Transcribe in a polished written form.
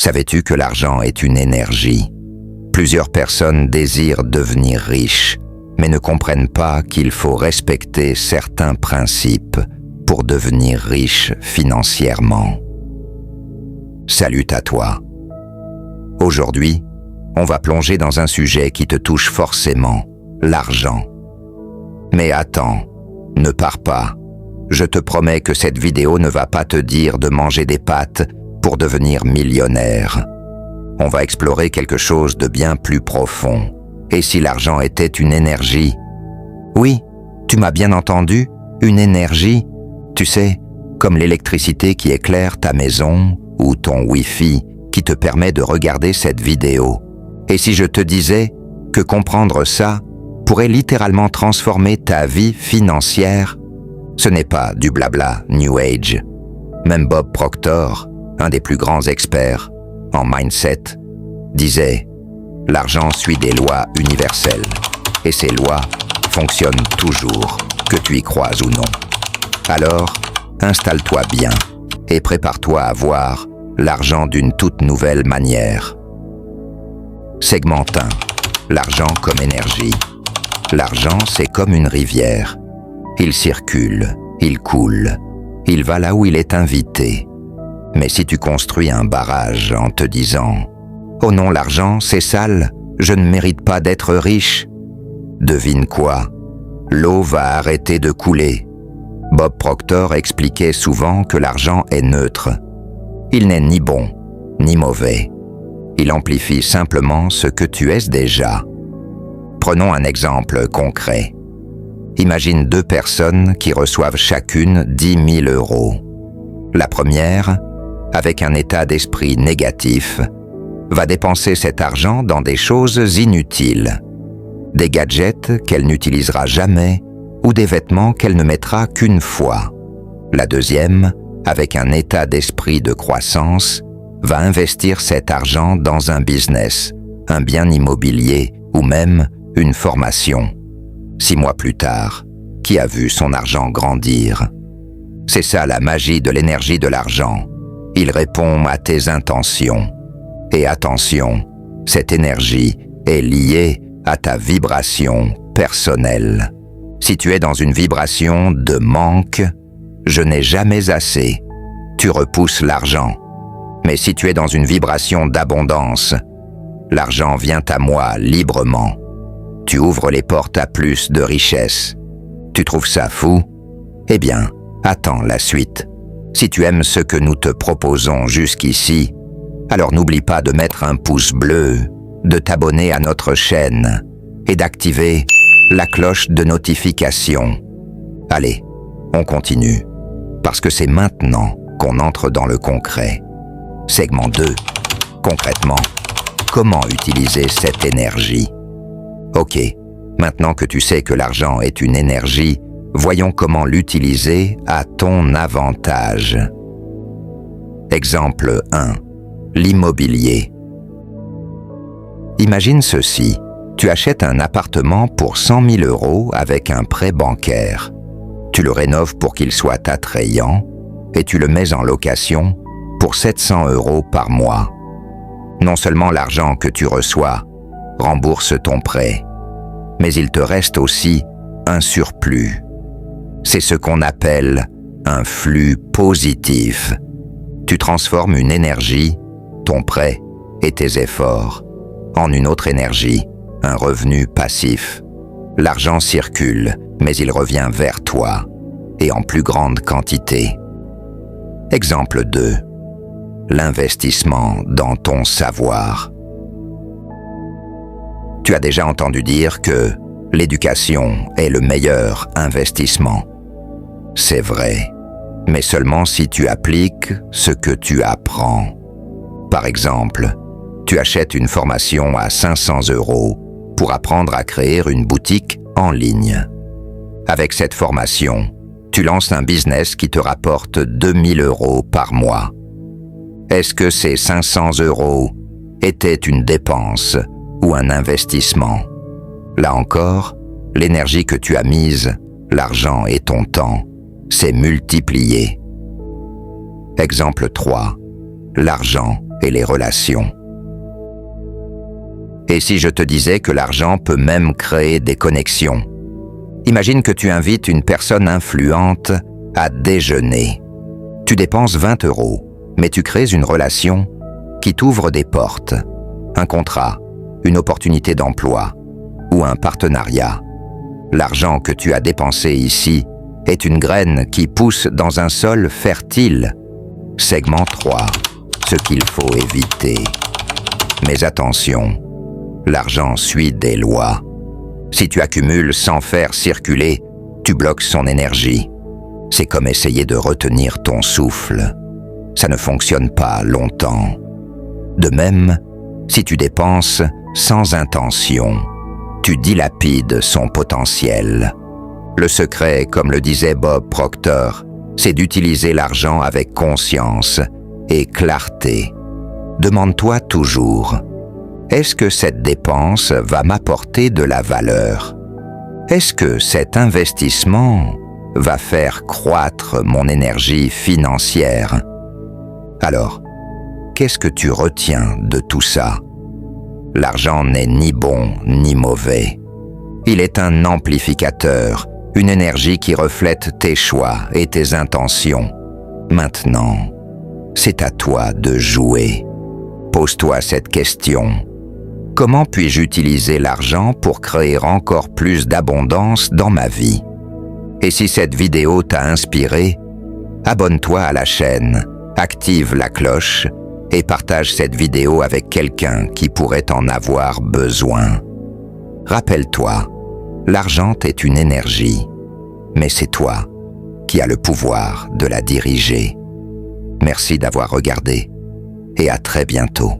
Savais-tu que l'argent est une énergie? Plusieurs personnes désirent devenir riches, mais ne comprennent pas qu'il faut respecter certains principes pour devenir riche financièrement. Salut à toi. Aujourd'hui, on va plonger dans un sujet qui te touche forcément, l'argent. Mais attends, ne pars pas. Je te promets que cette vidéo ne va pas te dire de manger des pâtes pour devenir millionnaire. On va explorer quelque chose de bien plus profond. Et si l'argent était une énergie? Oui, tu m'as bien entendu, une énergie. Tu sais, comme l'électricité qui éclaire ta maison ou ton Wi-Fi qui te permet de regarder cette vidéo. Et si je te disais que comprendre ça pourrait littéralement transformer ta vie financière? Ce n'est pas du blabla New Age. Même Bob Proctor, un des plus grands experts en mindset, disait « L'argent suit des lois universelles, et ces lois fonctionnent toujours, que tu y crois ou non. Alors, installe-toi bien et prépare-toi à voir l'argent d'une toute nouvelle manière. » Segment 1. L'argent comme énergie. L'argent, c'est comme une rivière. Il circule, il coule, il va là où il est invité. Mais si tu construis un barrage en te disant « Oh non, l'argent, c'est sale, je ne mérite pas d'être riche », devine quoi? L'eau va arrêter de couler. Bob Proctor expliquait souvent que l'argent est neutre. Il n'est ni bon, ni mauvais. Il amplifie simplement ce que tu es déjà. Prenons un exemple concret. Imagine deux personnes qui reçoivent chacune 10 000 €. La première, avec un état d'esprit négatif, va dépenser cet argent dans des choses inutiles, des gadgets qu'elle n'utilisera jamais ou des vêtements qu'elle ne mettra qu'une fois. La deuxième, avec un état d'esprit de croissance, va investir cet argent dans un business, un bien immobilier ou même une formation. 6 mois plus tard, qui a vu son argent grandir? C'est ça la magie de l'énergie de l'argent. Il répond à tes intentions. Et attention, cette énergie est liée à ta vibration personnelle. Si tu es dans une vibration de manque, je n'ai jamais assez, tu repousses l'argent. Mais si tu es dans une vibration d'abondance, l'argent vient à moi librement. Tu ouvres les portes à plus de richesse. Tu trouves ça fou? Eh bien, attends la suite. Si tu aimes ce que nous te proposons jusqu'ici, alors n'oublie pas de mettre un pouce bleu, de t'abonner à notre chaîne et d'activer la cloche de notification. Allez, on continue, parce que c'est maintenant qu'on entre dans le concret. Segment 2. Concrètement, comment utiliser cette énergie? Ok, maintenant que tu sais que l'argent est une énergie, voyons comment l'utiliser à ton avantage. Exemple 1. L'immobilier. Imagine ceci. Tu achètes un appartement pour 100 000 € avec un prêt bancaire. Tu le rénoves pour qu'il soit attrayant et tu le mets en location pour 700 € par mois. Non seulement l'argent que tu reçois rembourse ton prêt, mais il te reste aussi un surplus. C'est ce qu'on appelle un flux positif. Tu transformes une énergie, ton prêt et tes efforts, en une autre énergie, un revenu passif. L'argent circule, mais il revient vers toi, et en plus grande quantité. Exemple 2. L'investissement dans ton savoir. Tu as déjà entendu dire que l'éducation est le meilleur investissement. C'est vrai, mais seulement si tu appliques ce que tu apprends. Par exemple, tu achètes une formation à 500 € pour apprendre à créer une boutique en ligne. Avec cette formation, tu lances un business qui te rapporte 2000 € par mois. Est-ce que ces 500 € étaient une dépense ou un investissement? Là encore, l'énergie que tu as mise, l'argent et ton temps, s'est multiplié. Exemple 3. L'argent et les relations. Et si je te disais que l'argent peut même créer des connexions? Imagine que tu invites une personne influente à déjeuner. Tu dépenses 20 €, mais tu crées une relation qui t'ouvre des portes, un contrat, une opportunité d'emploi ou un partenariat. L'argent que tu as dépensé ici est une graine qui pousse dans un sol fertile. Segment 3. Ce qu'il faut éviter. Mais attention, l'argent suit des lois. Si tu accumules sans faire circuler, tu bloques son énergie. C'est comme essayer de retenir ton souffle. Ça ne fonctionne pas longtemps. De même, si tu dépenses sans intention, tu dilapides son potentiel. Le secret, comme le disait Bob Proctor, c'est d'utiliser l'argent avec conscience et clarté. Demande-toi toujours, est-ce que cette dépense va m'apporter de la valeur? Est-ce que cet investissement va faire croître mon énergie financière? Alors, qu'est-ce que tu retiens de tout ça? L'argent n'est ni bon ni mauvais. Il est un amplificateur, une énergie qui reflète tes choix et tes intentions. Maintenant, c'est à toi de jouer. Pose-toi cette question. Comment puis-je utiliser l'argent pour créer encore plus d'abondance dans ma vie? Et si cette vidéo t'a inspiré, abonne-toi à la chaîne, active la cloche et partage cette vidéo avec quelqu'un qui pourrait en avoir besoin. Rappelle-toi, l'argent est une énergie, mais c'est toi qui as le pouvoir de la diriger. Merci d'avoir regardé et à très bientôt.